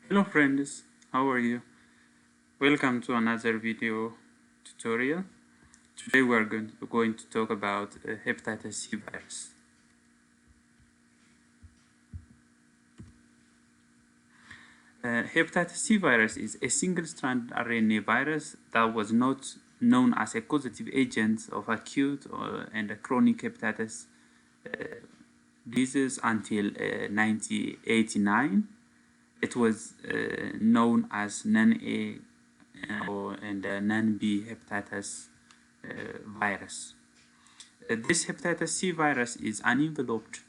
Hello friends, how are you? Welcome to another video tutorial. Today we are going to talk about hepatitis C virus. Hepatitis C virus is a single-strand RNA virus that was not known as a causative agent of acute and chronic hepatitis disease until 1989. It was known as non-A and non-B hepatitis virus. This hepatitis C virus is an enveloped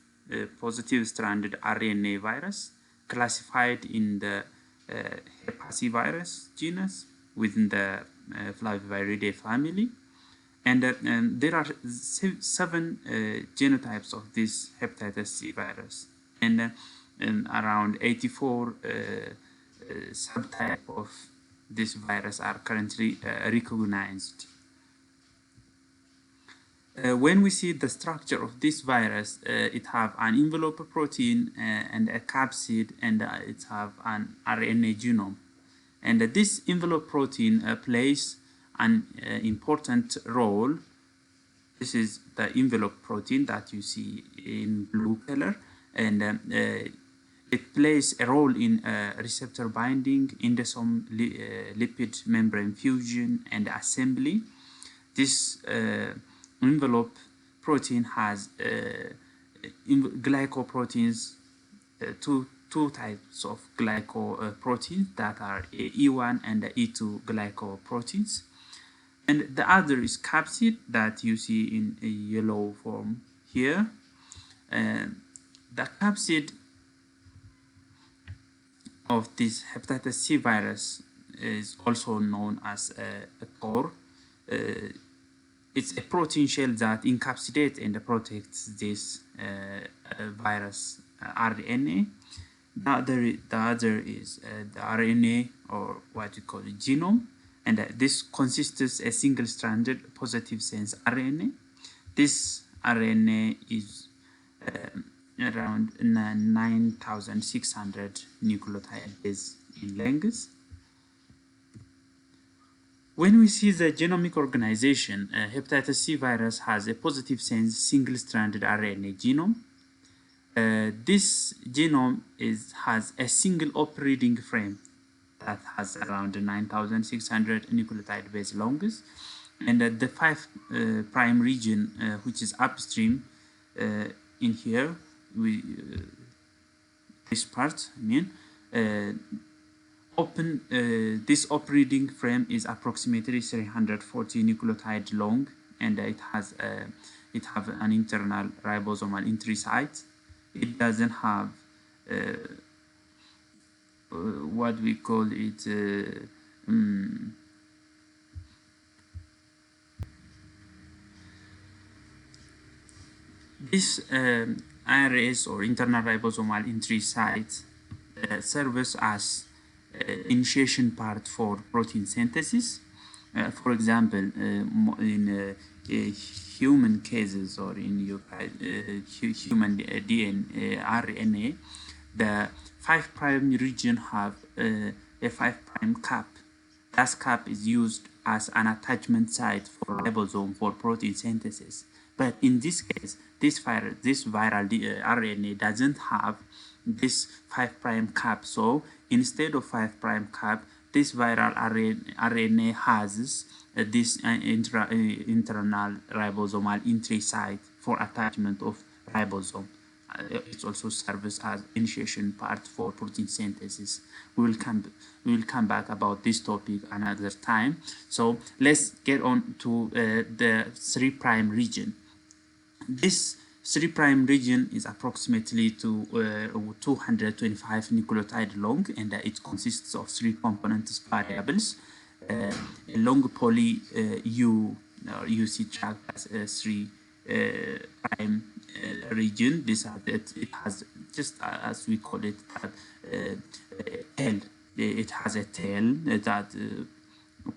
positive stranded RNA virus classified in the Hepativirus genus within the Flaviviridae family. And there are seven genotypes of this hepatitis C virus, and around 84 subtypes of this virus are currently recognized. When we see the structure of this virus, it have an envelope protein and a capsid, and it have an RNA genome. And this envelope protein plays an important role. This is the envelope protein that you see in blue color, and it plays a role in receptor binding, endosome lipid membrane fusion, and assembly. This envelope protein has glycoproteins, two types of glycoproteins that are E1 and E2 glycoproteins, and the other is capsid that you see in a yellow form here. The capsid of this hepatitis C virus is also known as a core. It's a protein shell that encapsulates and protects this virus RNA. The other is the RNA, or what you call it, genome, and this consists a single-stranded positive sense RNA. This RNA is around 9,600 nucleotide base in length. When we see the Genomic Organization, hepatitis C virus has a positive sense single-stranded RNA genome. This genome has a single operating frame that has around 9,600 nucleotide base longest, and the 5' region, which is upstream in here, this part, this operating frame is approximately 340 nucleotide long, and it have an internal ribosomal entry site. It doesn't have what we call it this IRS, or internal ribosomal entry site, serves as initiation part for protein synthesis. For example, in human cases, or in human DNA, RNA, the 5' region have a 5' cap. That cap is used as an attachment site for ribosome for protein synthesis. But in this case, this viral RNA doesn't have this 5' cap. So instead of 5' cap, this viral RNA has this internal ribosomal entry site for attachment of ribosome. It also serves as initiation part for protein synthesis. We will come back about this topic another time. So let's get on to the 3' region. This 3' region is approximately 225 nucleotide long, and it consists of 3 components variables. A long poly UC tract has a 3' region. It has, just as we call it, tail. It has a tail that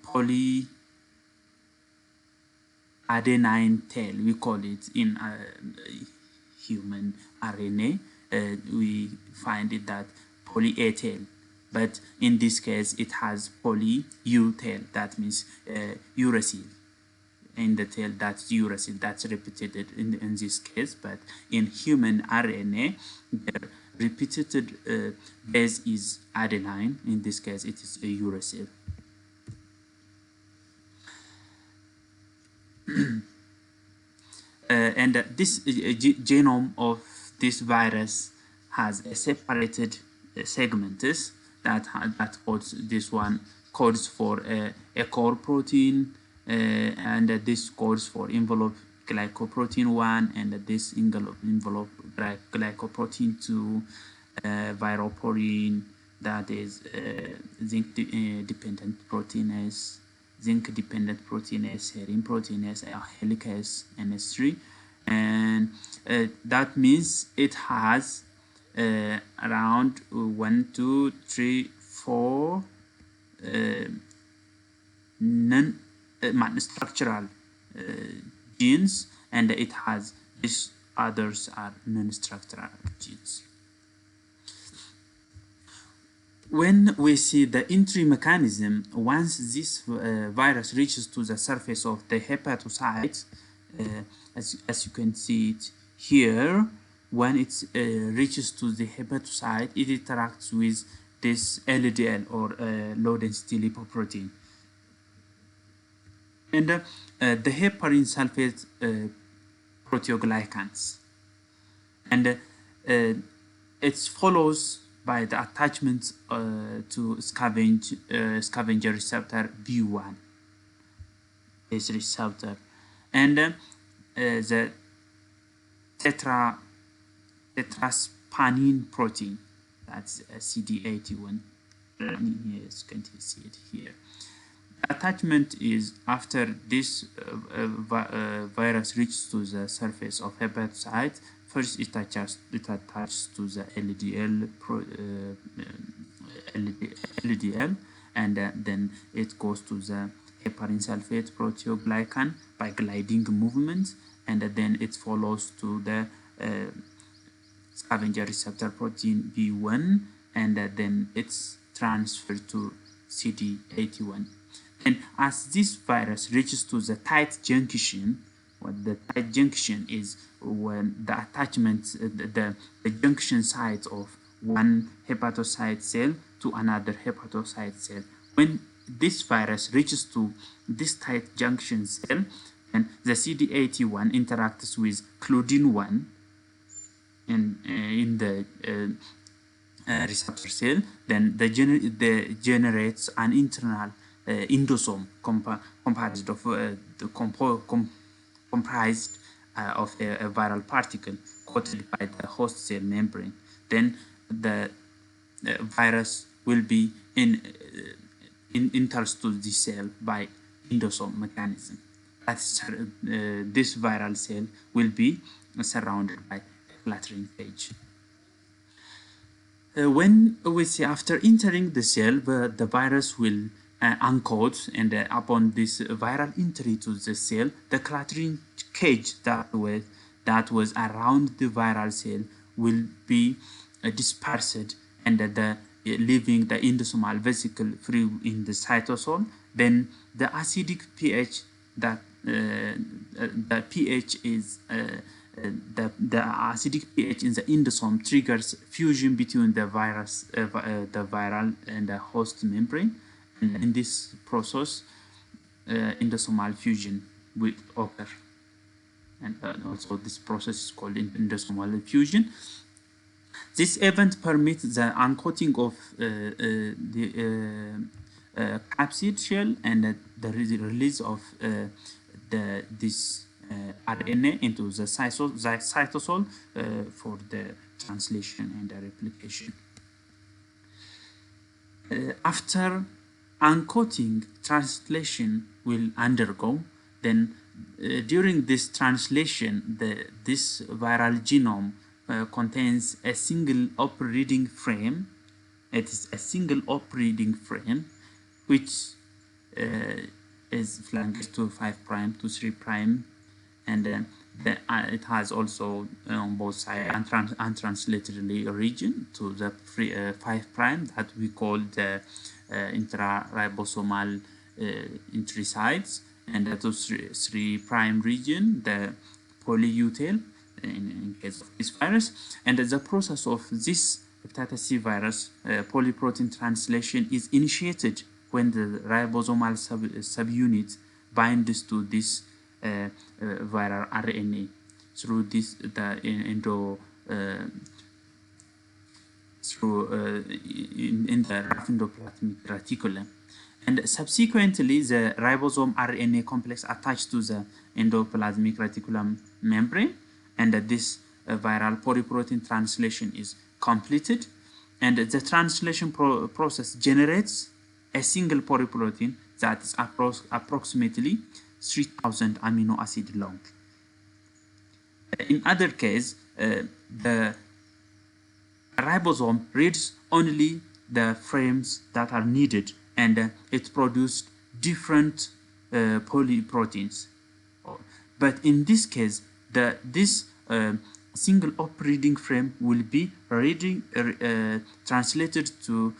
poly adenine tail, we call it in human RNA. We find it that poly A tail. but in this case it has poly-U tail. That means uracil. In the tail, that's uracil, that's repeated in this case. But in human RNA, the repeated base is adenine. In this case, it is a uracil. And this genome of this virus has a separated segments that codes. This one codes for a core protein, and this codes for envelope glycoprotein 1, and this envelope glycoprotein 2, viroporin, that is zinc dependent proteinase, zinc dependent proteinase, serine proteinase, helicase, NS3, and that means it has around 1, 2, 3, 4 non-structural genes, and it has these others are non-structural genes. When we see the entry mechanism, once this virus reaches to the surface of the hepatocyte, as you can see it here, when it reaches to the hepatocyte, it interacts with this LDL, or low density lipoprotein. And the heparin sulfate proteoglycans. And it follows by the attachment to scavenger receptor B1, this receptor, and the tetraspanin protein, that's CD81. Yes, you can see it here. The attachment is after this virus reaches to the surface of hepatocyte. First, it attaches to the LDL, and then it goes to the heparin sulfate proteoglycan by gliding movement, and then it follows to the scavenger receptor protein B1, and then it's transferred to CD81. And as this virus reaches to the tight junction, what the tight junction is when the attachment, the junction sites of one hepatocyte cell to another hepatocyte cell. When this virus reaches to this tight junction cell, and the CD81 interacts with claudin 1 in the receptor cell, then the generates an internal endosome comprised of a viral particle coated by the host cell membrane. Then the virus will be enters to the cell by endosome mechanism. That's this viral cell will be surrounded by a flattering phage. When we see after entering the cell, the virus will uncode, and upon this viral entry to the cell, the cluttering cage that was around the viral cell will be dispersed, and leaving the endosomal vesicle free in the cytosol. Then the acidic pH, that the pH is the acidic pH in the endosome triggers fusion between the virus, the viral and the host membrane. And in this process, endosomal fusion will occur. And also this process is called endosomal fusion. This event permits the uncoating of the capsid shell and the release of this RNA into the cytosol for the translation and the replication. After uncoating, translation will undergo. Then during this translation, this viral genome contains a single op-reading frame. It is a single op-reading frame which is flanked to 5' to 3', and It has also on both sides untranslated region to the 5' that we call the intraribosomal entry sites, and to 3' region, the polyutil in case of this virus. And the process of this hepatitis C virus polyprotein translation is initiated when the ribosomal subunit binds to this viral RNA through this in the rough endoplasmic reticulum, and subsequently the ribosome RNA complex attached to the endoplasmic reticulum membrane, and this viral polyprotein translation is completed, and the translation process generates a single polyprotein that is approximately 3,000 amino acid long. In other case, the ribosome reads only the frames that are needed, and it produced different polyproteins. But in this case, this single op-reading frame will be translated to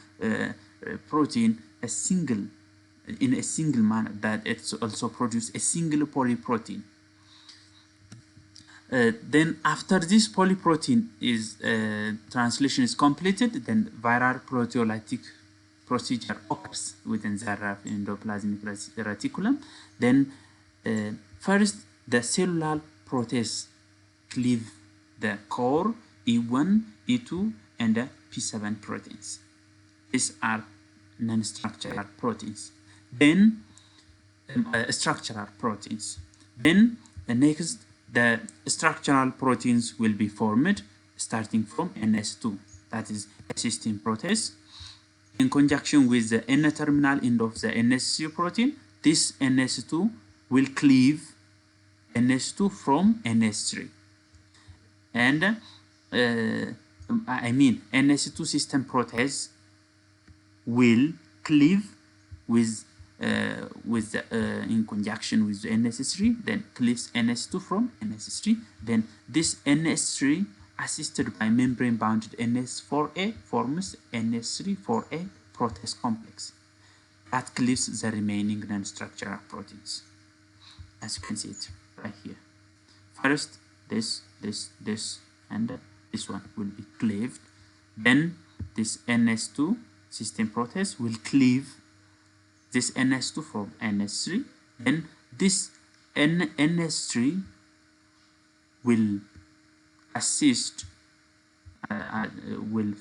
protein in a single manner, that it also produces a single polyprotein. Then after this polyprotein is translation is completed, then viral proteolytic procedure occurs within the endoplasmic reticulum. Then first the cellular protease cleave the core E1, E2, and the P7 proteins. These are non-structural proteins. Then structural proteins. Then next, the structural proteins will be formed starting from NS2, that is a cysteine protease. In conjunction with the N-terminal end of the NS3 protein, this NS2 will cleave NS2 from NS3. And NS2 cysteine protease will cleave in conjunction with the NS3, then cleaves NS2 from NS3. Then this NS3 assisted by membrane-bounded NS4A forms NS3-4A protease complex that cleaves the remaining non-structural proteins. As you can see it right here. First, this, and this one will be cleaved. Then this NS2 cysteine protease will cleave this NS2 from NS3. Then this NS3 will assist, will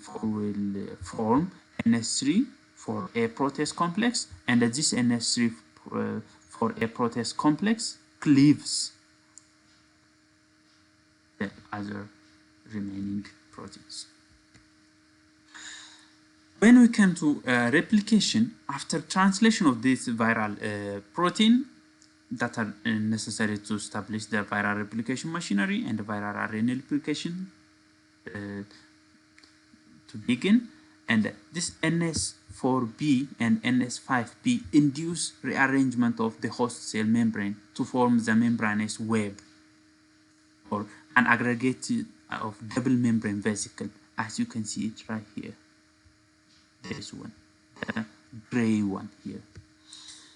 form NS3 for a protease complex, and this NS3 for a protease complex cleaves the other remaining proteins. When we come to replication, after translation of this viral protein that are necessary to establish the viral replication machinery and the viral RNA replication to begin, and this NS4B and NS5B induce rearrangement of the host cell membrane to form the membranous web, or an aggregate of double membrane vesicle, as you can see it right here. This one, the gray one here.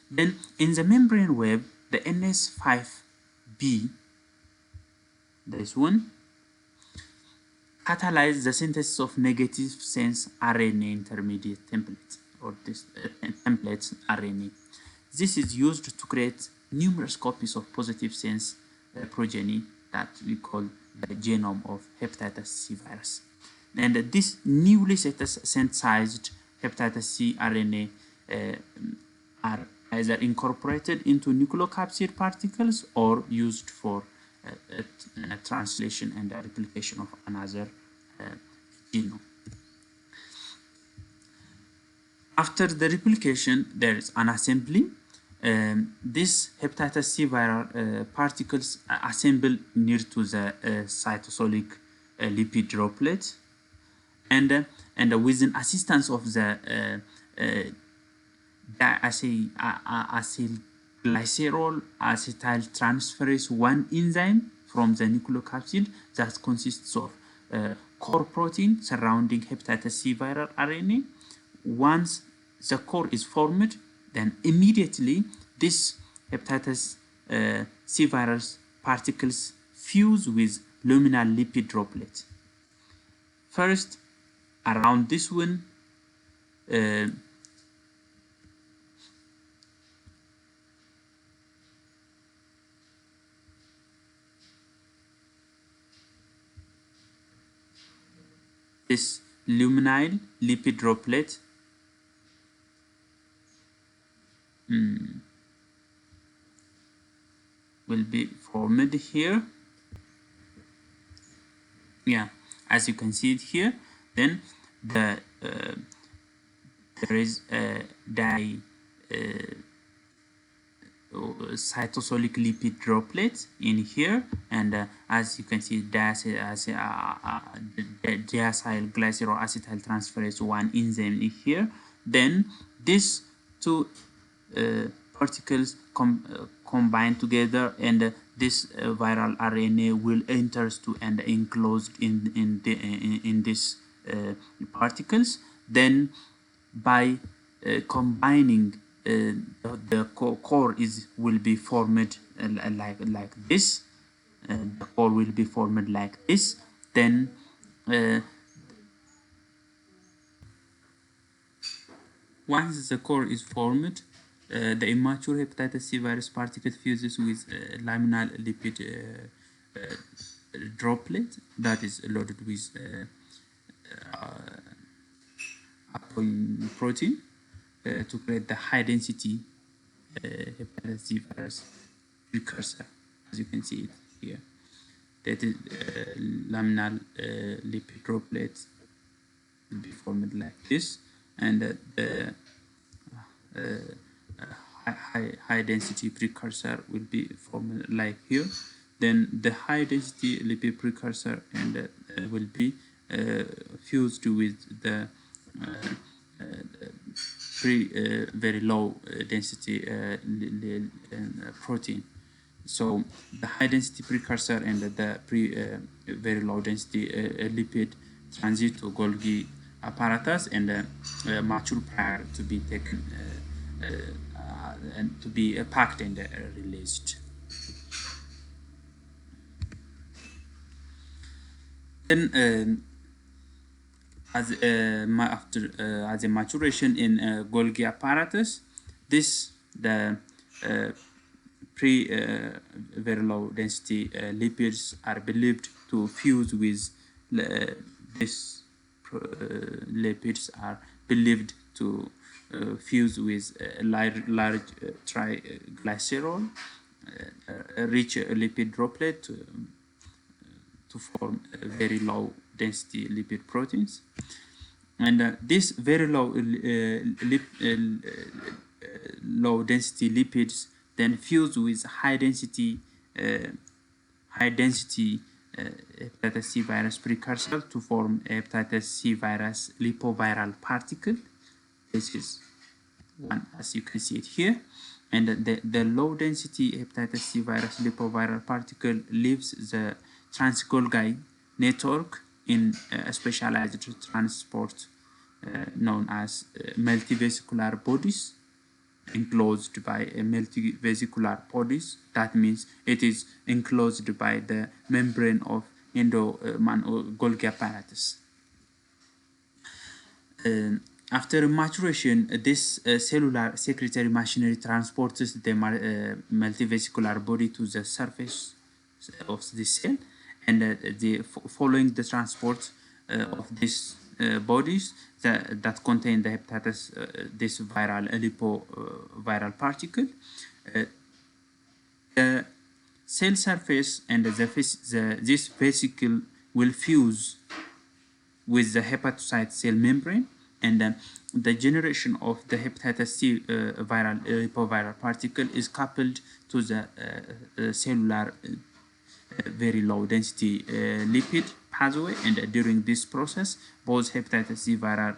Then in the membrane web, the NS5B, this one, catalyze the synthesis of negative sense RNA intermediate templates, or this templates RNA. This is used to create numerous copies of positive sense progeny that we call the genome of hepatitis C virus. And this newly synthesized hepatitis C RNA are either incorporated into nucleocapsid particles or used for translation and replication of another genome. After the replication, there is an assembly. This hepatitis C viral particles assemble near to the cytosolic lipid droplet, and with the assistance of the acylglycerol acetyl transferase 1 enzyme from the nucleocapsid that consists of core protein surrounding hepatitis C viral RNA. Once the core is formed, then immediately this hepatitis C virus particles fuse with luminal lipid droplet. First, around this one, this luminal lipid droplet will be formed here. Yeah, as you can see it here. Then there is a cytosolic lipid droplet in here, and as you can see, diacyl glyceroacetyltransferase 1 enzyme in here. Then these two particles combine together, and this viral RNA will enter to and enclosed in these particles. Then by combining the core will be formed like this. The core will be formed like this. Then once the core is formed, the immature hepatitis C virus particle fuses with laminal lipid droplet that is loaded with protein to create the high density hepatitis C virus precursor, as you can see it here. That is laminal lipid droplet will be formed like this, and the high density precursor will be formed like here. Then the high density lipid precursor and will be fused with the very low density protein. So the high density precursor and the very low density lipid transit to Golgi apparatus and mature prior to be taken and to be packed and released. Then as a maturation in Golgi apparatus, the very low density lipids are believed to fuse with this lipids are believed to fuse with large triglycerol rich lipid droplet to form very low density lipid proteins, and this very low low density lipids then fuse with high density hepatitis C virus precursor to form a hepatitis C virus lipoviral particle. This is one, as you can see it here. And the low density hepatitis C virus lipoviral particle leaves the trans-Golgi network in a specialized transport known as multivesicular bodies, enclosed by a multivesicular bodies. That means it is enclosed by the membrane of Golgi apparatus. After maturation, this cellular secretory machinery transports the multivesicular body to the surface of the cell, and following the transport of these bodies that contain the hepatitis, this viral lipoviral particle, the cell surface and this vesicle will fuse with the hepatocyte cell membrane, and the generation of the hepatitis C viral lipoviral particle is coupled to the cellular very low density lipid pathway, and during this process both hepatitis C viral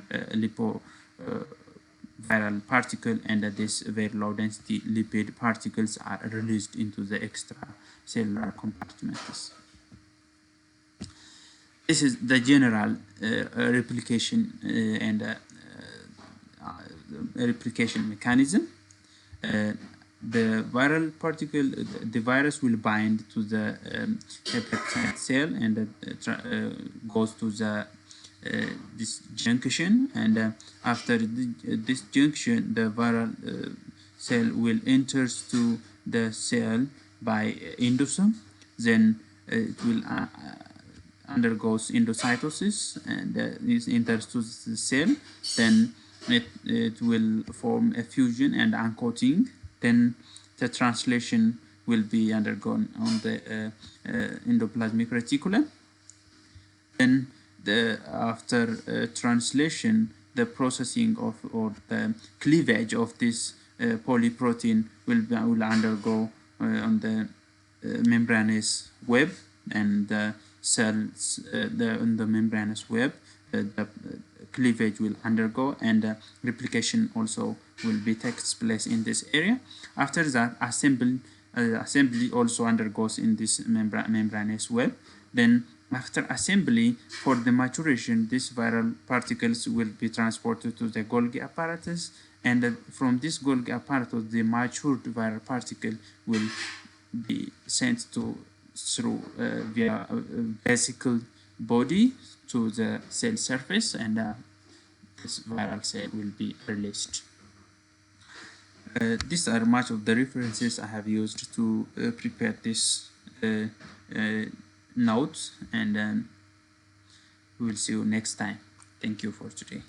viral particle, and this very low density lipid particles are released into the extracellular compartments. This is the general replication and replication mechanism. The viral particle, the virus will bind to the hepatocyte cell and goes to the this junction, and after this junction, the viral cell will enter to the cell by endosome. Then it will undergoes endocytosis, and this enters to the cell. Then it will form a fusion and uncoating. Then the translation will be undergone on the endoplasmic reticulum. Then after translation, the processing of or the cleavage of this polyprotein will undergo on the membranous web, and the cells on the membranous web the cleavage will undergo, and replication also will be takes place in this area. After that, assembly also undergoes in this membranous web. Then after assembly, for the maturation, these viral particles will be transported to the Golgi apparatus, and from this Golgi apparatus, the matured viral particle will be sent through via vesicle body to the cell surface, and this viral cell will be released. These are much of the references I have used to prepare this notes, and we will see you next time. Thank you for today.